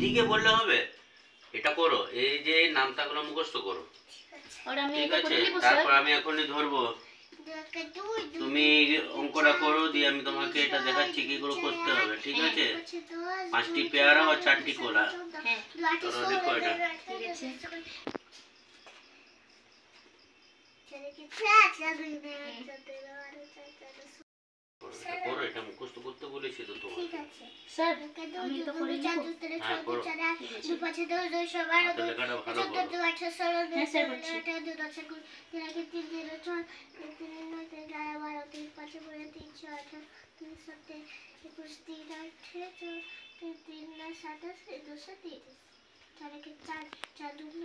দিদিকে বললে হবে? এটা করো, এই যে নামতাগুলো মুখস্থ করো, ঠিক আছে? তারপর আমি এখনই ধরবো, তুমি অঙ্কটা করো, দিয়ে আমি তোমাকে এটা দেখাচ্ছি কি করে করতে হবে, ঠিক আছে? 5টি পেয়ারা আর 4টি কলা। চলো দেখো এটা। করো, এটা মুখস্থ করতে বলেছি তো তোমাকে। ঠিক আছে স্যার, আমি তো করে নিব। হ্যাঁ করো। লেখাটা ভালো করো। হ্যাঁ স্যার করছি।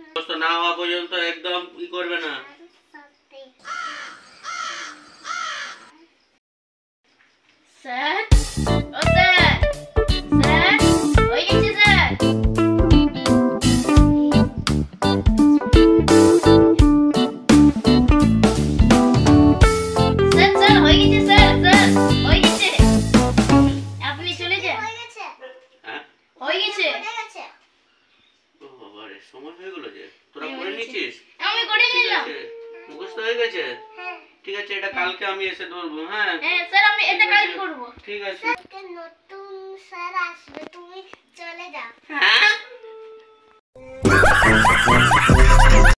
মুখস্থ না হওয়া পর্যন্ত একদম ই করবে না। স্যার, ও স্যার, স্যার হয়ে গেছে স্যার। স্যার স্যার হয়ে গেছে স্যার, স্যার হয়ে গেছে। আপনি চলে যান। হ্যাঁ হয়ে গেছে। ও বাবা রে, সময় হয়ে গেল যে। তোরা করে নিয়েছিস? আমি করে ঠিক নিলাম। আছে, মুখস্থ হয়ে গেছে? ঠিক আছে, এটা কালকে আমি এসে ধরবো। হ্যাঁ হ্যাঁ স্যার, আমি এটা কাজ করব। ঠিক আছে। নতুন স্যার আসবে, তুমি চলে যাও। হ্যাঁ